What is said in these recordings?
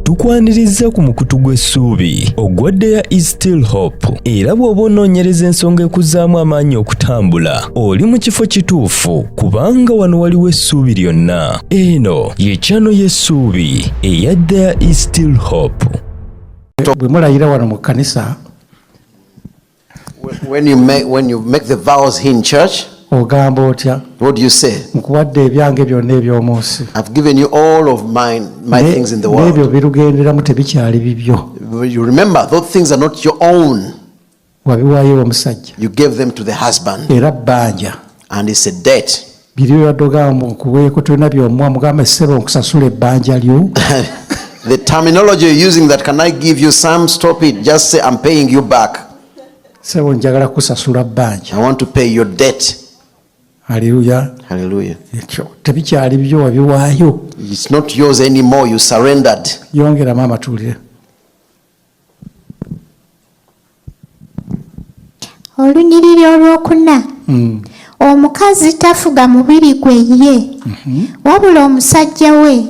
tukwaniriza ku mukutu gw'essuubi ogwaddeya is still hope era bw'oba onoonyereza ensonga ekuzaamu amaanyi okutambula oli mu kifo kituufu kubanga wano waliwo essuubi lyonna. Eno ye channel y'essuubi eyaddeya is still hope. Bwe mulayira wano mu kkanisa when you make the vows in church, ogamba otya? what do you say? Nkuwadde ebyange byonna eby'omu nsi. I've given you all of my things in the world. N'ebyo birugenderamu tebikyali bibyo. You remember, those things are not your own. Wabiwaayo omusajja. You gave them to the husband. Era bbanja. And it's a debt. Biriyo yadogamba nkuweeko tolina by'omuwa mugamba essebo nkusasula ebbanja lyo. The terminology you're using, that can I give you some, stop it, just say I'm paying you back. Sebo njagala kusasula bbanja. I want to pay your debt. Hallelujah. Hallelujah. Tebikyali byo wabiwaayo. It's not yours anymore, you surrendered. Yongera mama tuulire. Olunyiriri olwokuna. Omukazi tafuga mubiri gwe ye. Wabula omusajja we.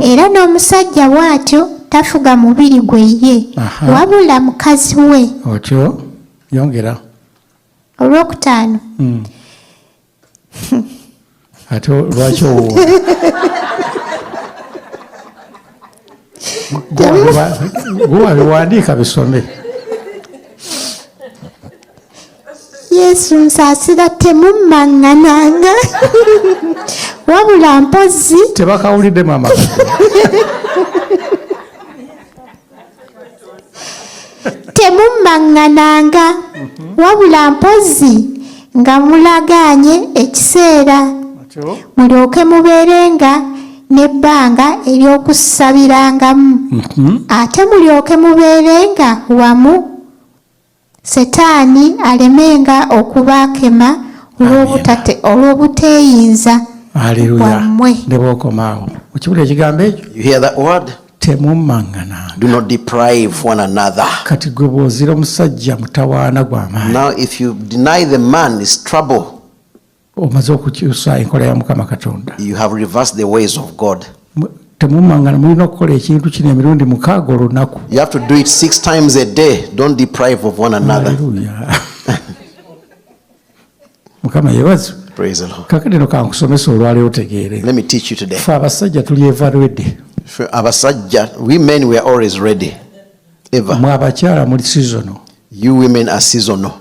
Era n'omusajja bw'atyo tafuga mubiri gwe ye. Wabula mukazi we. Otyo yongera. Olwokutaano. Ate lwaki owo? Wabiwandiika bisome. Yesu nsaasira temummaŋŋananga wabula mpozzi tebakawulidde mama. Temummaŋŋananga wabula mpozzi nga mulagaanye ekiseera mulyoke mubeerenga n'ebbanga ery'okusabirangamu ate mulyoke mubeerenga wamu Setaani alemenga okubakema olw'obuteeyinza wammwe. Ne bw'okomaawo okiwulira ekigambo ekyo? You hear that word? Temummaŋŋananga. Do not deprive one another. Kati gwe bw'ozira omusajja mutawaana gw'amaanyi. Now if you deny the man, is trouble. Omaze okukyusa enkola ya Mukama Katonda. You have reversed the ways of God. Temummaŋŋana, mulina okukola ekintu kino emirundi 6 olunaku. You have to do it 6 times a day. Don't deprive of one another. Hallelujah. Mukama yebazo. Praise the Lord. Kakati no kankusomesa olwali otegeere. Let me teach you today. Fe abasajja tuli evaluate. For abasajja, we men we are always ready. Ever. Mwe abakyala muli seasonal. You women are seasonal.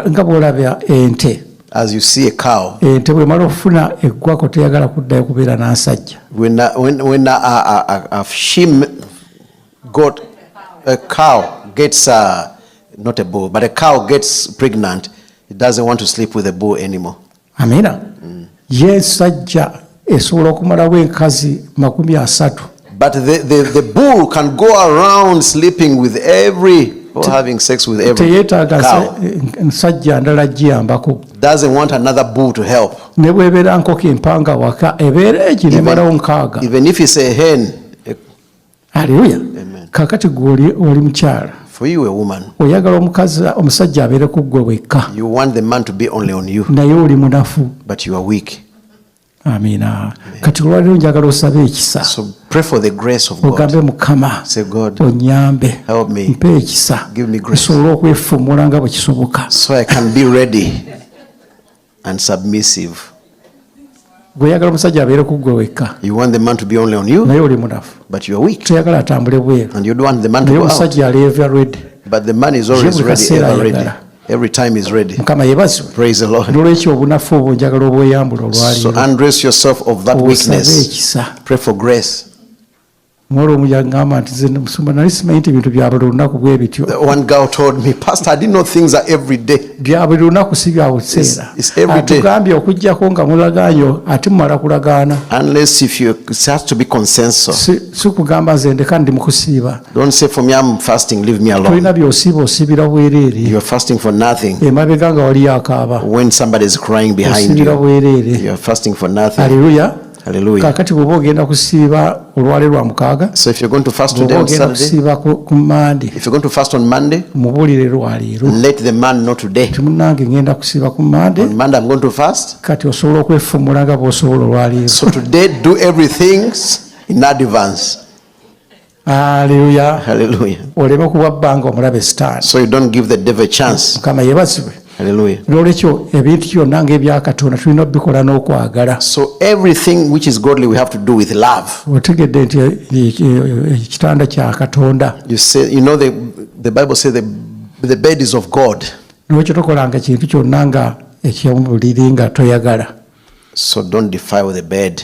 Nga bw'olabya ente. As you see a cow. Ente bw'emala okufuna eggwako teyagala kuddayo kubeera n'asajja. When a she got a cow gets not a bull, but a cow gets pregnant, it doesn't want to sleep with a bull anymore. Amina. Ye sajja esobola okumalawo enkazi 30. But the bull can go around sleeping with or having sex with every cow. Nsajja ndala giyambako. Doesn't want another bull to help. Ne bw'ebeera nkoko empanga waka ebeera egi nemalawo 6. Even if it's a hen. Hallelujah. Amen. Kakati oli mukyala. For you, a woman, oyagala omusajja abeere ku ggwe wekka. You want the man to be only on you. Naye oli munafu. But you are weak. Amina. Kati olwaliro njagala osabe ekisa. So pray for the grace of God. Ogambe Mukama. Say, God, onyambe. Help me. Mpe ekisa. Give me grace. Nsobola okwefuumula nga bwe kisoboka. So I can be ready and submissive. Goyagala omusajja abeere ku ggwe wekka. You want the man to be only on you. Naye oli munafu. But you are weak. Toyagala atambule bweru. And you don't want the man to go out. Omusajja ali ever ready. But the man is always ready, ever ready. Every time he's ready. Mukama yebazo. Praise the Lord. N'olwekyo obunafu obwo njagala obweyambula olwaliro. So undress yourself of that weakness. Pray for grace. Mwolo omuyagamba nti nze Musumba nali simanyi nti ebintu bya buli lunaku bwe bityo. One girl told me, Pastor, I didn't know things are every day. Bya buli lunaku si bya buseera. It's every day. Atugambye okujjako nga mulagaanyo ate mumala kulagaana. Unless if it has to be consensus. Si kugamba nze ndeka ndi mu kusiiba. Don't say for me I'm fasting, leave me alone. Tolina by'osiiba osiibira bwereere. You are fasting for nothing. Emabega nga waliyo akaaba. When somebody is crying behind you, you are fasting for nothing. Hallelujah. Hallelujah. Kakati bw'oba ogenda kusiiba olwale lwa mukaaga. So if you're going to fast today on Saturday, kusiiba ku Monday. If you're going to fast on Monday, mubuulire lwaleero. Let the man know today. Munange ngenda kusiiba ku Monday. On Monday I'm going to fast. Kati osobola okwefuumula nga bw'osobola olwaleero. So today do everything in advance. Hallelujah. Hallelujah. Oleme kuba bbanga omulabe sitaani. So you don't give the devil a chance. Mukama yeebazibwe. Hallelujah. N'olwekyo ebintu byonna ng'ebya Katonda tulina obikola n'okwagala. So everything which is godly we have to do with love. Otegedde nti ekitanda kya Katonda. You know the Bible says the bed is of God. N'olwekyo tokolanga kintu kyonna nga ekyomubuliri nga toyagala. So don't defile the bed.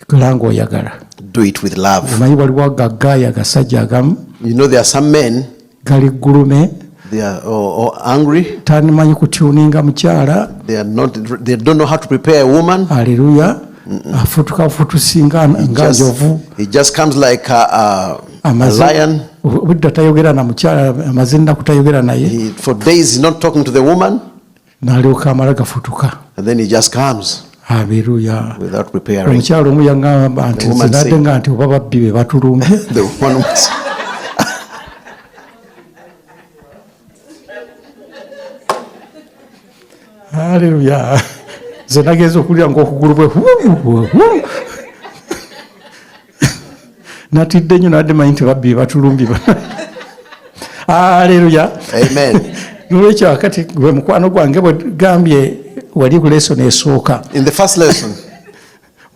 Kola ng'oyagala. Do it with love. Omanyi waliwo agaggaaya agasajja agamu. You know there are some men. Gali gulume. They are angry. Tanimanyi kutuninga mukyala. They don't know how to prepare a woman. Hallelujah. Afutuka futusinga nga njovu. He just comes like a lion. Budda tayogera na mukyala amazinda kutayogera naye. For days he's not talking to the woman. N'alyoka amala gafutuka. And then he just comes. Hallelujah. Without preparing. Omukyala omu yangamba nti zinadde nga nti oba babbi be batulumbye. The woman was Hallelujah. Ze nagenza okulira ng'okugulu bwe natidde nnyo nadde manyi nti babbi batulumbye. Hallelujah. Amen. N'olwekyo akati gwe mukwano gwange bwe gambye wali ku lesson esooka. In the first lesson.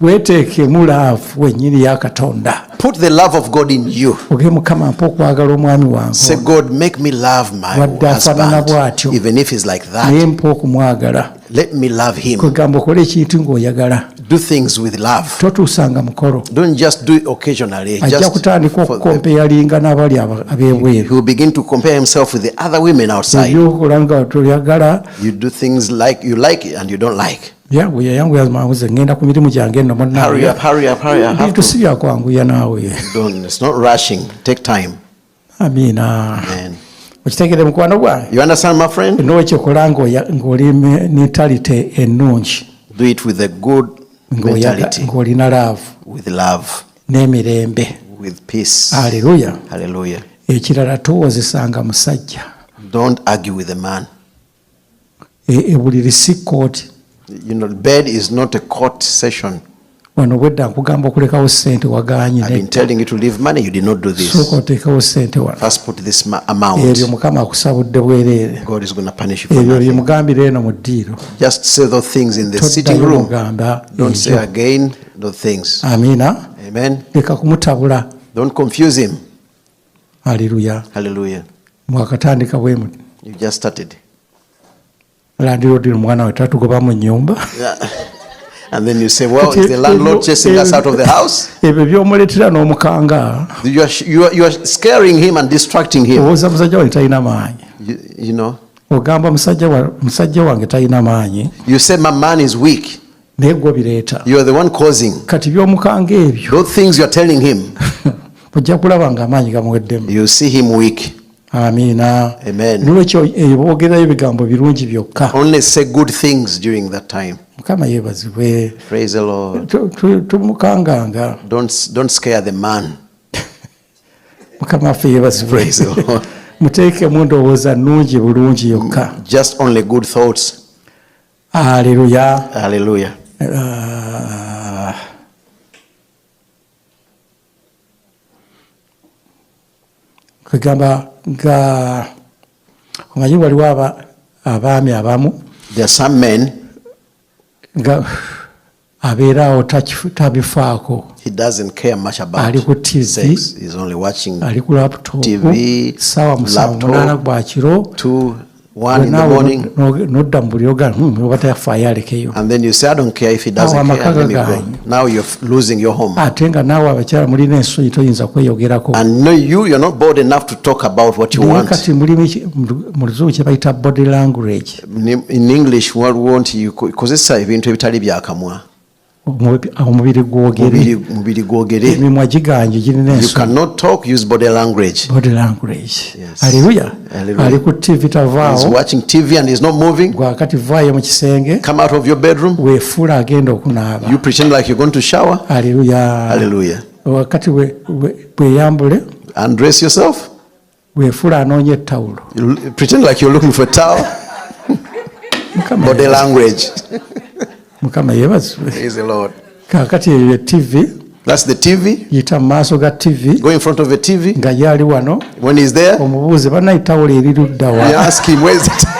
Weeteekemu laavu wennyini ya Katonda. Put the love of God in you. Oge Mukama mpa okwagala omwami wange. Say, God, make me love my husband, even if he's like that. Naye mpa okumwagala. Let me love him. Kwegamba okola ekintu ng'oyagala. Do things with love. Totuusanga mukolo. Don't just do it occasionally. Ajja kutandika okukompeyalinga n'abali ab'ebweru. He will begin to compare himself with the other women outside. Ebyokola nga toyagala. You do things like you like it and you don't like. Yanguya manguze ngenda ku mirimu gyange nno munna. Hurry up. Bintu si bya kwanguya naawe. It's not rushing. Take time. Amina. Amen. Okitegedde mukwano gwange? You understand, my friend? N'ekyokola ng'oli mentality ennungi. Do it with a good mentality. Ng'olina love. With love. N'emirembe. With peace. Hallelujah. Hallelujah. Ekirala towozesanga musajja. Don't argue with a man. Ebuliri si court. You know, bed is not a court session. Wano bwedda nkugamba okulekawo ssente wagaanye. I've been telling you to leave money, you did not do this. Sooka oteekawo ssente wano. First put this amount. Ebyo Mukama akusabudde bwereere. God is going to punish you for ebyo nothing. byemugambire eno mu ddiiro. Just say those things in the sitting room. Don't say again those things. Amina. Amen. Leka kumutabula. Don't confuse him. Hallelujah. Hallelujah. Mwakatandika bwe mu. You just started. Landlord mwana we tatugoba mu nnyumba. And then you say, well, is the landlord chasing us out of the house? Ebyo byomuleetera n'omukanga. You are scaring him and distracting him. Owooza musajja wange talina maanyi. You know. Ogamba musajja wange talina maanyi. You say my man is weak. Naye gwe bireeta. You are the one causing. Kati by'omukanga ebyo. Those things you are telling him. Ojja kulaba nga amaanyi gamuweddemu. You see him weak. Amina. Amen. N'olwekyo boogerayo ebigambo birungi byokka. Only say good things during that time. Mukama yeebazibwe. Praise the Lord. Tumukanganga. Don't scare the man. Mukama waffe yeebazibwe. Praise the Lord. Muteekemu ndowooza nnungi bulungi yokka. Just only good thoughts. Hallelujah. Hallelujah. Kwegamba nga omanyi waliwo abaami abamu. There are some men. Nga abeeraawo tabifaako. He doesn't care much about ali ku TV, sex. He's only watching ali ku laptop, TV, sawa musanvu munaana gwa kiro, 2, 1 in the morning. Nodda mu buliro ga oba tayafaayo alekeyo. And then you say, I don't care if he doesn't care. Let me go. Now you're losing your home. Ate nga naawe abakyala mulina ensonyi toyinza kweyogerako. And no, you're not bold enough to talk about what you want. Kati mulimu mu luzungu kye bayita body language. In English, what we want you kozesa ebintu ebitali byakamwa. Omubiri gwogere. Emimwa giganje girina ensonyi. You cannot talk, use body language. Body language. Yes. Hallelujah. Ali ku TV tavaawo. He's watching TV and he's not moving. Gwakati vaayo mu kisenge. Come out of your bedroom. Weefuula agenda okunaaba. You pretend like you're going to shower. Hallelujah. Hallelujah. Wakati weeyambule. Undress yourself. Weefuula anoonya ettawulo. You pretend like you're looking for a towel. Body language. Mukama yeebazibwe. Praise the Lord. Kaakati eyo TV. That's the TV. Yita mu maaso ga TV. Go in front of a TV. Nga yali wano. When he's there, Omubuuze bannayitawula erirudda wa. you ask him, where's the towel?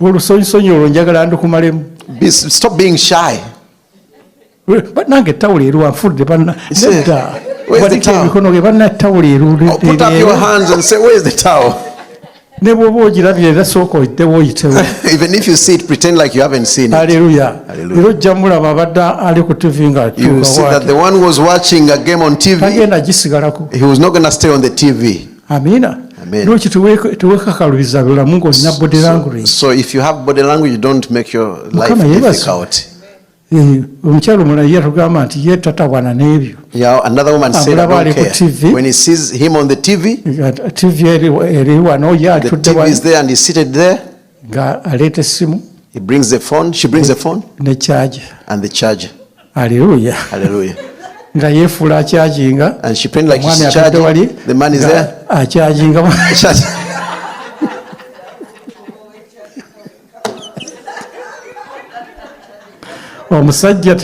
Olusonyisonyi olwo njagala ndukumalemu. Stop being shy. Nange ettawula eri wanfudde banna. Nedda. Where's the towel? Emikono ge banna ettawula eri. Put up your hands and say, where's the towel? Ne bw'oba ogirabye era sooka oyitewo oyitewo. Even if you see it, pretend like you haven't seen it. Hallelujah. Era ojja mulaba abadde ali ku TV nga You see that the one who was watching a game on TV, tagenda gisigalako. he was not going to stay on the TV. Amina. Amen. Lwaki teweekakalubiriza bulamu ng'olina body language. So if you have body language, you don't make your life Mukama yeebase. difficult. Omukyalo omulala ye atugamba nti ye tatawana n'ebyo. Yeah, another woman said, I Abulaba don't ali ku care. TV. When he sees him on the TV, TV eri wano ye the atudde TV is wano there and he's seated there. nga aleeta essimu He brings the phone, she brings the phone ne charge. and the charger. Haleluya. Hallelujah. Nga yeefuula acharginga. And she pretend like Omwami she's atudde wali charging. The man is nga there. acharginga. Charge. Omusajja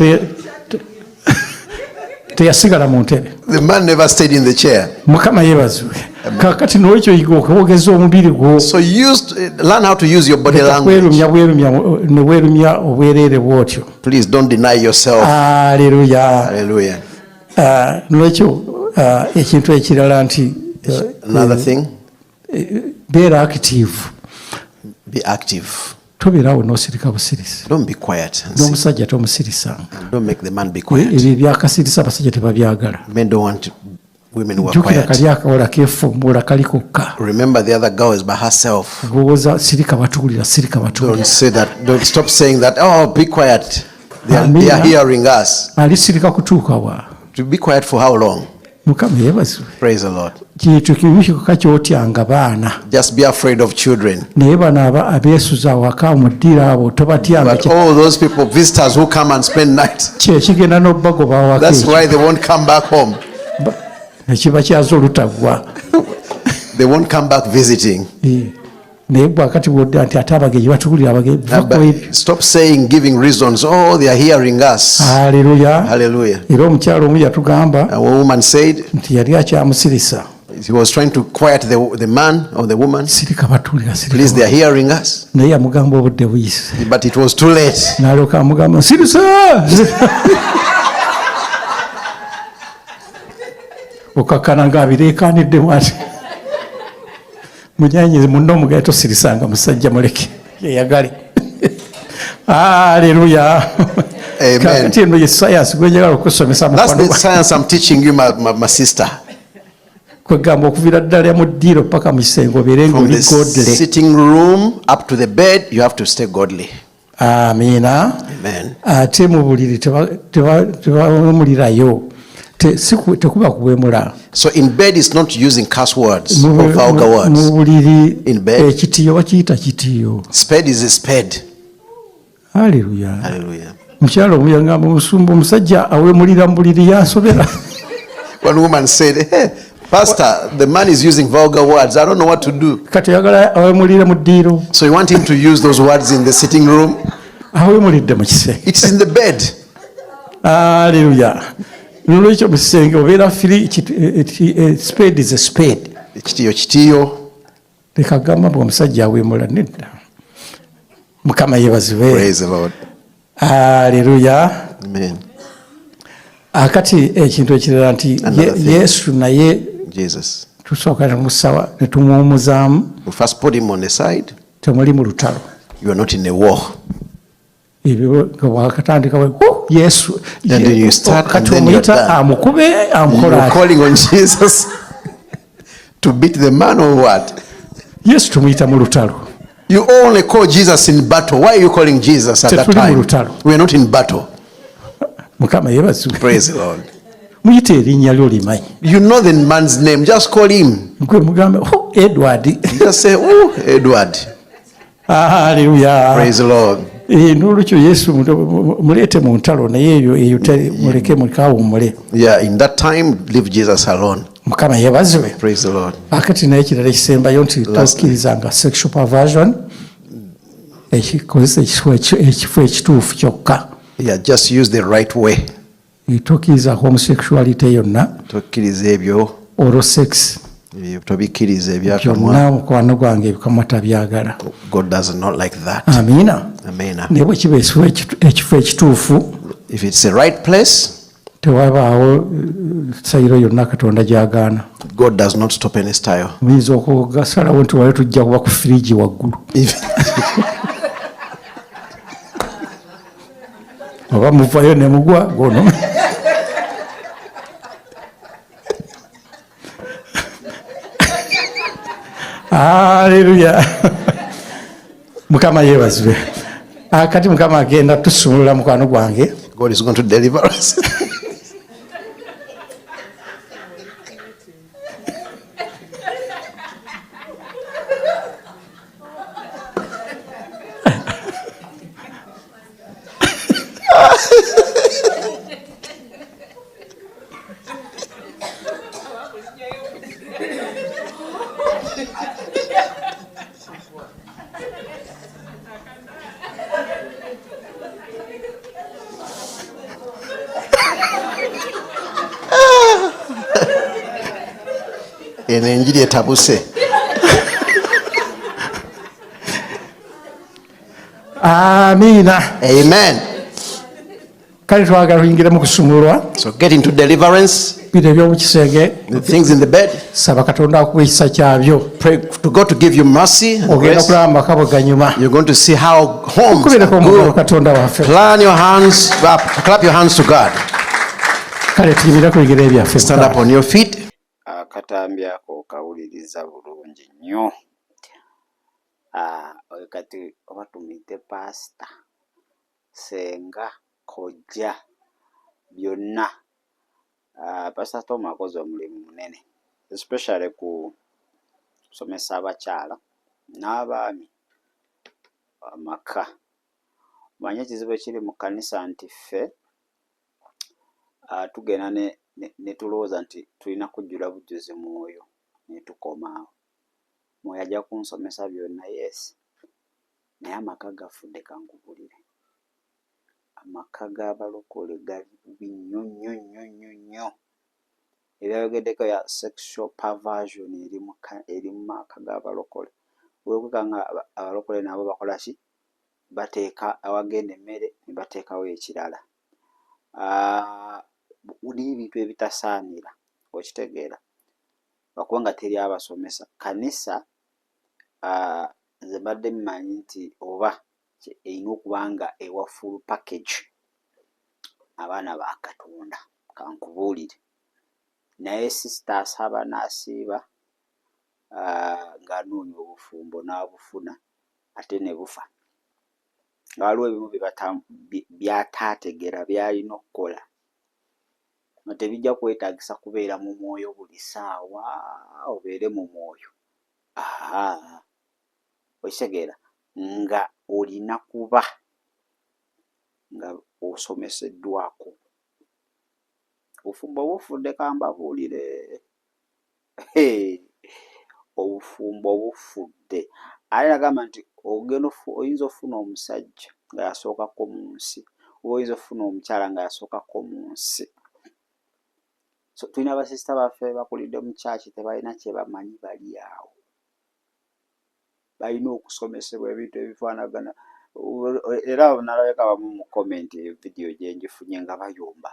teyasigala mu ntebe. The man never stayed in the chair. Mukama yeebazibwe. Kaakati n'ekyo yiga okwogeza omubiri gwo. So learn how to use your body language. Ne weerumya obwereere bw'otyo. Please don't deny yourself. Haleluya. Hallelujah. N'ekyo ekintu ekirala nti Another thing, beera active. be active. Tobeeraawo n'osirika busirisi. Don't be quiet. N'omusajja tomusirisanga. Don't make the man be quiet. Ebyo ebyakasirisa abasajja tebabyagala. Men don't want women who are Jjukira quiet. kali akawola keefumbula kali kokka. Remember the other girl is by herself. Lowooza sirika batuwulira sirika batuwulira. Don't say that. Don't stop saying that. Oh, be quiet. They are hearing us. Alisirika kutuuka wa. To be quiet for how long? Mukama yeebazibwe. Praise the Lord. Kintu kimu kyokka ky'otyanga baana. Just be afraid of children. Naye bano abeesuza awaka omuddira abo tobatyanga. But all those people, visitors who come and spend night, Kyekigenda n'obbagoba awaka that's ekyo. why they won't come back home. Ekiba kyaza olutaggwa. They won't come back visiting. Naye bwakati bwodda nti ate abagenyi batuwulira abagenyi. But stop saying, giving reasons. Oh, they are hearing us. Haleluya. Hallelujah. Era omukyalo omu yatugamba And one woman said nti yali akyamusirisa. he was trying to quiet the man or the woman. Sirika batuwulira sirika. Please, they are hearing us. Naye yamugamba obudde buyise. But it was too late. N'alyoka amugamba nsirisa. Okakkana ng'abireekaaniddemu ati. Munyanyi munno omugaye tosirisanga musajja muleke yeyagale. Haleluya. Amen. Kakati eno ye science gwenjagala okusomesa That's the mukwano. science I'm teaching you, my sister. Kwegamba okuviira ddala mu ddiiro paka mu kisenge obeere From the ng'oli godle. sitting room up to the bed, you have to stay godly. Amiina. Amen. Ate mu buliri tebawemulirayo. Tekuba kuwemula. So in bed, it's not using curse words or vulgar Mu words. buliri In bed. ekitiyo bakiyita kitiyo. Spade is a spade. Haleluya. Hallelujah. Mukyalo omu yagamba Musumba omusajja awemulira mu buliri yansobera. One woman said, hey, Pastor, the man is using vulgar words. I don't know what to do. Kati oyagala awemulire mu ddiiro. So you want him to use those words in the sitting room? Awemulidde mu kisenge. It's in the bed. Haleluya. Nolwekyo mu kisenge obeera firi spade is a spade. Kitiyo. Leka gamba bwe omusajja awemula nedda. Mukama yeebazibwe. Praise the Lord. Haleluya. Amen. Akati ekintu ekirala nti Yesu naye Jesus. tusooka nemusawa ne tumuwumuzaamu. We first put him on the side. Temuli mu lutalo. You are not in a war. Ebyo nga bwakatandika Yesu. Then you start and then you're done. Amukube amukola. You're calling on Jesus to beat the man or what? Yesu tumuyita mu lutalo. You only call Jesus in battle. Why are you calling Jesus at that time? We are not in battle. Mukama yeebazibwe. Praise the Lord. Muyite erinnya lyo limanyi. You know the man's name. Just call him. Gwe mugambe Edward. Just say, oh, Edward. Haleluya. Praise the Lord. N'olwekyo Yesu muleete mu ntalo naye eyo muleke mukawummule. Yeah, in that time, leave Jesus alone. Mukama yeebazibwe. Praise the Lord. Akati naye ekirala ekisembayo nti tokkirizanga sexual perversion. ekikozesa ekifo ekituufu kyokka. Yeah, just use the right way. Tokkiriza homosexuality yonna. Tokkiriza ebyo. Oral sex. Tobikiriza ebyakamwa. Byonna mukwano gwange ebikamwa tabyagala. God does not like that. Amina. Amen. Ne bwe kiba ekifo ekituufu. If it's the right place, tewabaawo sayiro yonna Katonda gy'agaana. God does not stop any style. Muyinza okugasalawo nti wali tujja kuba ku firiji waggulu. Oba muvayo ne mugwa gono. Haleluya. Mukama yeebazibwe. Kati Mukama agenda tusumulula mukwano gwange. God is going to deliver us. Enjiri etabuse. Amina. Amen. Kale twagala tuyingire mu kusumulwa. So get into deliverance. Bino ebyomukisenge. The things in the bed. Saba Katonda akuwa ekisa kyabyo. Pray to God to give you mercy and Ogenda grace. kulaba amaka bweganyuma. You're going to see how homes Kubireko omugalo go. Katonda waffe. Clap your hands to God. Kale tuyimire ku bigere byaffe. Stand up on your feet. Akatambi ako kawuliriza bulungi nnyo. Oyo kati oba tumuyite pasita, Ssenga, Kojja, byonna. Pastor Tom akoze omulimu munene, especially ku kusomesa abakyala n'abaami amaka. Manye ekizibu ekiri mu kkanisa nti ffe tugenda ne tulowooza nti tulina kujjula bujjuzi mwoyo ne tukomaawo. Mwoyo ajja kunsomesa byonna, yes, naye amaka gafudde kankubulire. Amaka g'abalokole gali nnyo nnyo nnyo nnyo nnyo. Ebyayogeddeko ya sexual perversion eri mu maka g'abalokole. Olwokuga nga abalokole nabo bakola ki? Bateeka awagenda emmere ne bateekawo ekirala. N'ebintu ebitasaanira, okitegeera. Lwakubanga teri abasomesa. Kanisa nze mbadde mmanyi nti oba erina okuba nga ewa full package abaana ba Katonda, kankubuulire. Naye sisita asaba n'asiiba ng'anoonya obufumbo n'abufuna ate ne bufa. Nga waliwo ebimu by'ataategeera by'alina okukola. Tebijja kwetaagisa kubeera mu mwoyo buli ssaawa, obeere mu mwoyo. Okitegeera nga olina kuba nga osomeseddwako. Obufumbo bufudde kambabuulire. Obufumbo bufudde. Ale nagamba nti oyinza ofuna omusajja nga yasookako mu nsi, oba oyinza ofuna omukyala nga yasookako mu nsi. So tulina basisita baffe bakulidde mu kyaki tebalina kye bamanyi, bali awo. Balina okusomesebwa ebintu ebifaanagana. Era nalabeka abamu mu komenti vidiyo gye ngifunye nga bayomba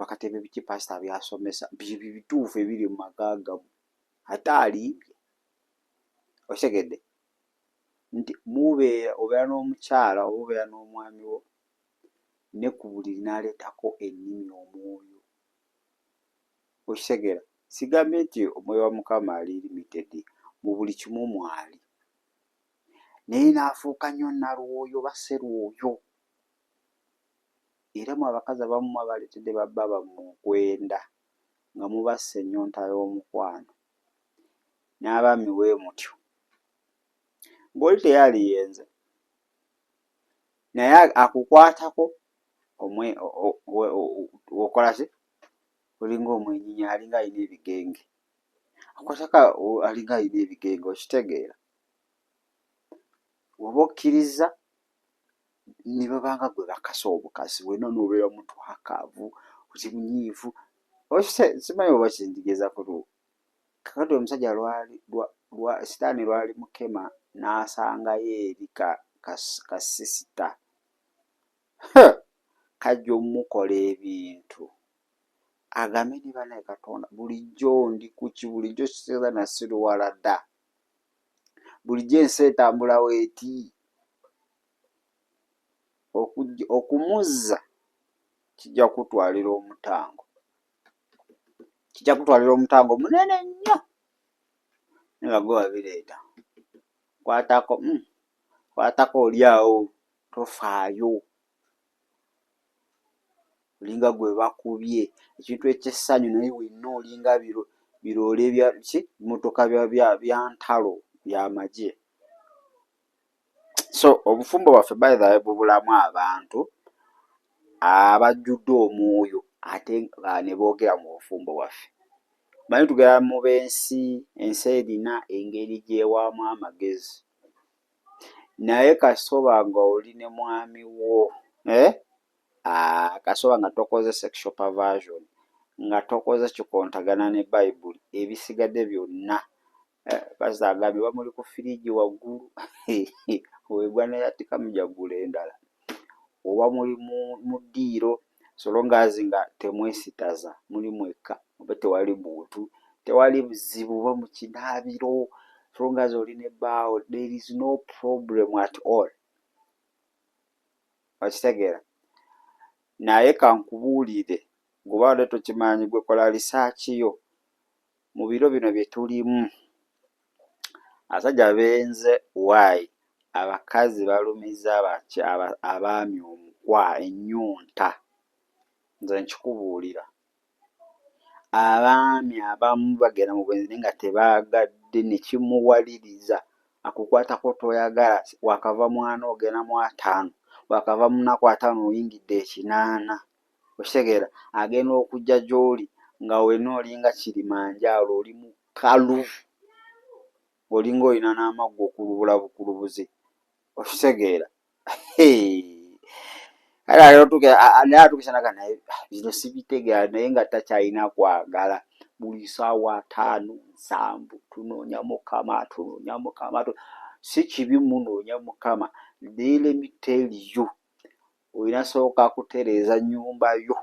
kati ebyo biki pasita byasomesa bituufu ebiri mu maka gamu ate aliibye. Okitegedde nti obeera n'omukyala oba obeera n'omwami wo ne ku buliri n'aleetako ennimi omwoyo. Okitegeera sigambye nti omwoyo wa Mukama ali limited mu buli kimu mwali, naye n'afuuka nnyo nalwoyo basserwoyo. Era mu abakazi abamu abaleetedde babba bammwe okwenda nga mubassa ennyonta y'omukwano, n'abaami bwe mutyo. Ng'oli teyali yenze naye akukwatako okola ki? Olinga omwenyinya, alinga alina ebigenge. Akwataka alinga alina ebigenge, okitegeera. oba okkiriza ne babanga gwe bakasa obukasi bwena n'obeera muntu akaavu kuti munyiivu simanyi oba kindigeza kutu kakati omusajja sitaani lwali mukema n'asangayo eri kasisita kajja omukola ebintu agambe ne banaye Katonda bulijjo ndi kuki bulijjo kiseera nasiruwala dda bulijjo ensi etambula weeti okumuzza kijja kutwalira omutango munene nnyo nga gwe wabireeta kwatako oli awo tofaayo olinga gwe bakubye ekintu ekyessanyu naye wenna olinga biroole motoka bya ntalo by'amagye. So obufumbo bwaffe by the way bubulamu abantu abajjudde omwoyo ate ne boogera mu bufumbo bwaffe. Manyi tugera mu b'ensi erina engeri gy'ewaamu amagezi naye kasoba nga oli ne mwami wo kasoba nga tokoze sexual perversion nga tokoze kikontagana ne Bayibuli ebisigadde byonna pastor agambye bamuli ku firiji waggulu webwa neyatika mujagula endala oba muli mu ddiiro solongazi nga temwesitaza muli mwekka oba tewali muntu tewali buzibu oba mu kinaabiro solongazi oli nebbaawo there is no problem at all. Okitegeera naye kankubuulire gweobadde tokimanyi gwe kola risaaki yo mu biro bino bye tulimu abasajja benze why abakazi balumiza abaami ennyonta. Nze nkikubuulira abaami abamu bagenda mu bwenzi naye nga tebaagadde ne kimuwaliriza akukwatako toyagala wakava mwana ogenda mu 5 wakava mu nnaku 5 oyingidde 8 okitegeera agenda okujja gy'oli nga wenna olinga kirimanjaalo oli mukalu olinga olina n'amaggu okulubula bukulubuzi okitegeera naye atukisanaga naye bino sibitegeera naye nga takyalina kwagala buli ssaawa 5 7 tunoonya mukama si kibi munoonya mukama naye let me tell you olina sooka kutereeza nnyumba yo.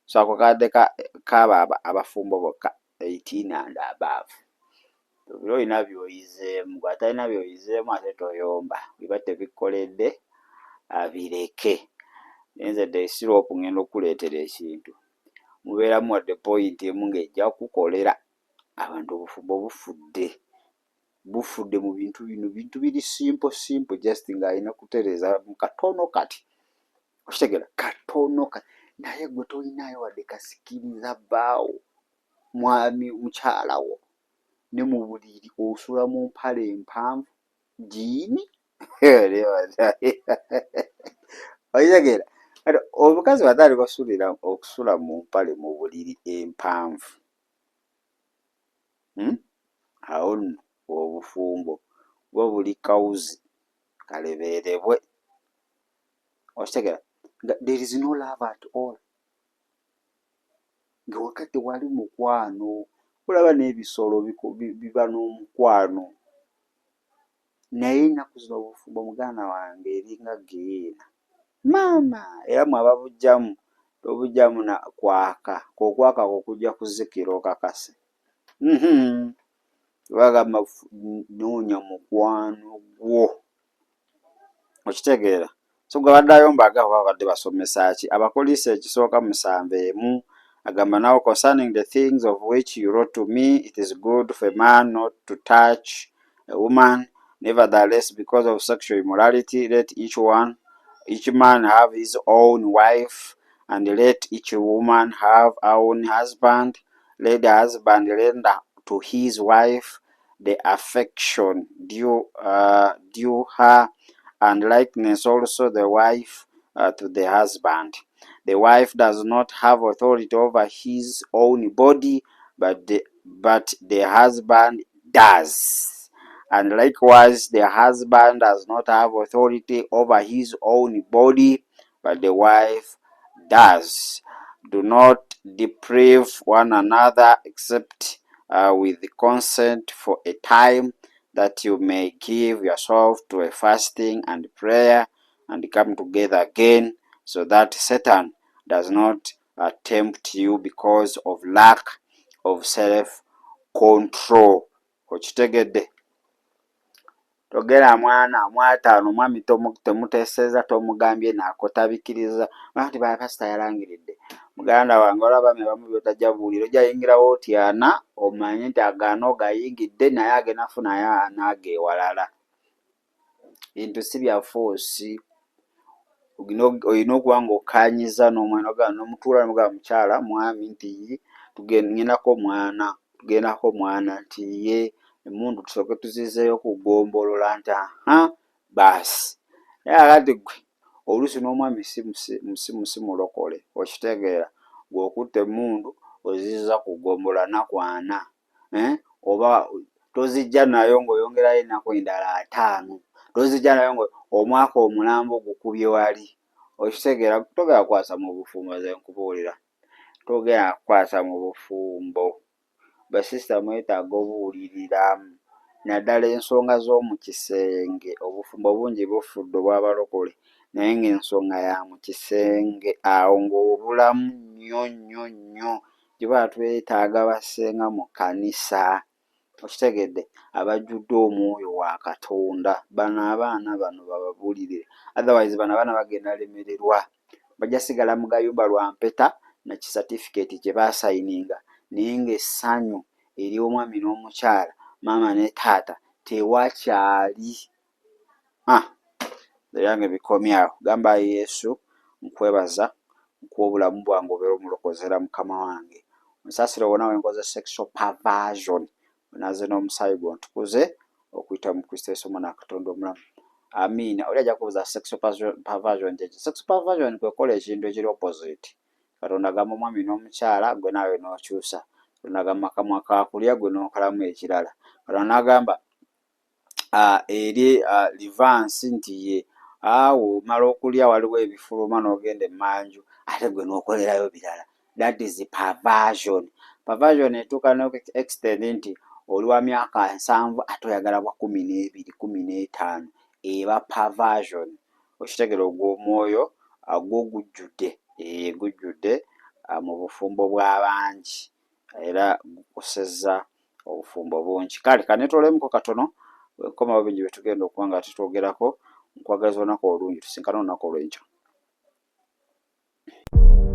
So ako kadde kaba abafumbo bokka 18 and above. Biro olina byoyizeemu gwatalina byoyizeemu ate toyomba biba tebikoledde abireke. Nze desiropu ngenda okuleetera ekintu mubeeramu wadde point emu ng'ejja kukolera abantu obufumbo bufudde mu bintu bino bintu biri simple just ng'alina kutereeza mu katono kati okitegeera katono kati naye gwe tolinayo wadde kasikiriza bbaawo mwami mukyala wo ne mu buliri osula mu mpale empanvu jiini okitegeera obukazi bataali basulira okusula mu mpale mu buliri empanvu awo nno obufumbo bwo buli kawuzi kalebeerebwe okitegeera there is no love at all nga wakati wali mukwano olaba n'ebisolo biba n'omukwano naye ennaku zino obufumbo muganda wange eringa geena maama era mwababugjamu tobugjamu na kwaka kokwaka kokujja kuzikira okakase bagamba noonya mukwano gwo okitegeera. So gwe baddayo mbaga babadde basomesa ki abapoliisi ekisooka 7 agamba now concerning the things of which you wrote to me it is good for a man not to touch a woman, nevertheless because of sexual immorality let each man have his own wife and let each woman have her own husband. Let the husband render to his wife the affection due her, and likeness also the wife to the husband. The wife does not have authority over his own body, but the husband does. And likewise, the husband does not have authority over his own body, but the wife does. Do not deprive one another except with consent for a time, that you may give yourself to a fasting and prayer and come together again, so that Satan does not tempt you because of lack of self-control. Okitegedde? Togera mwana mwataano mwami temuteeseza tomugambye naako tabikiriza nti pasita yalangiridde muganda wange olaba bamu byotajja buuliro jayingirawo otyana omanye nti agaano gayingidde naye agenda funayo anaageewalala. Bintu si bya foosi. Olina okuba ng'okkaanyiza n'omwana n'omutuula n'omugamba mukyala mwami nti tugendako mwana nti ye emundu tusooke tuzizeeyo kugombolola nti baasi. Naye akati gwe oluusi n'omwami si mulokole, okitegeera, gw'okutta emundu oziza kugombolola nakwana, oba tozijja nayo ng'oyongerayo ennaku endala 5, tozijja nayo ngo omwaka omulambo gukubye wali. Okitegeera, togera kukwasa mu bufumbo, ze nkubuulira, togera kukwasa mu bufumbo. Basisita mwetaaga obuwulirira, naddala ensonga z'omu kisenge. Obufumbo bungi bufudde obw'abalokole, naye ng'ensonga ya mu kisenge awo ng'obulamu nnyo gye baba twetaaga bassenga mu kkanisa. Okitegedde, abajjudde omwoyo wa Katonda. Bano abaana bano bababuulire, otherwise bano abaana bagenda lemererwa, bajja sigala mu gayumba lwa mpeta na kisatifiketi kye baasayininga, naye ng'essanyu eri omwami n'omukyala, maama ne taata tewakyali. Yange bikomyawo. Gamba Yesu, nkwebaza nkuwa obulamu bwange obeera omulokozera Mukama wange. Nsaasira wonna we nkoze sexual perversion, naze n'omusaayi gwo ntukuze okuyita mu Kristo Yesu Omwana wa Katonda omulamu. Amiina. Oli ajja kubuuza sexual perversion kyeki? Sexual perversion kwe kola ekintu ekiri opposite. Katonda agamba omwami n'omukyala, gwe naawe n'okyusa. Katonda agamba akamwa kakulya, gwe n'okolamu ekirala. Katonda n'agamba eri livansi nti ye omala okulya waliwo ebifuluma n'ogenda emmanju, ate gwe n'okolerayo birala. That is perversion. Perversion etuuka ne extend nti oli wa myaka 7 ate oyagala bwa 12, 15, eba perversion. Okitegeera, ogw'omwoyo gwo gujjudde mu bufumbo bw'abangi era gukosezza obufumbo bungi. Kale kanetolemuko katono, wenkoma bingi betugenda okuba nga tutwogerako. Nkwagaliza olunaku olungi, tusinkana olunaku olw'enkya.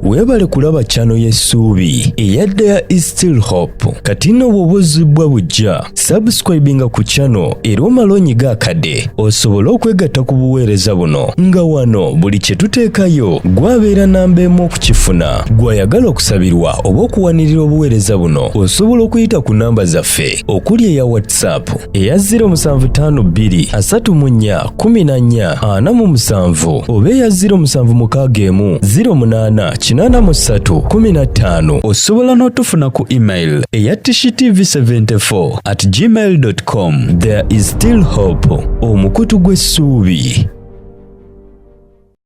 Weebale kulaba chano y'essuubi eyadda ya Still Hope. Kati nno bw'obuzibbwa bujja, subscribinga ku chano era omala onyiga akade osobola okwegatta ku buweereza buno, nga wano buli kye tuteekayo gwabeera namba emu okukifuna. Gw'ayagala okusabirwa oba okuwanirira obuweereza buno osobola okuyita ku namba zaffe okuli eya WhatsApp eya 07241447 oba eya 0761088315. Osobola n'otufuna ku email eya tshitv74@gmail.com. There is still hope. Omukutu gw'essuubi.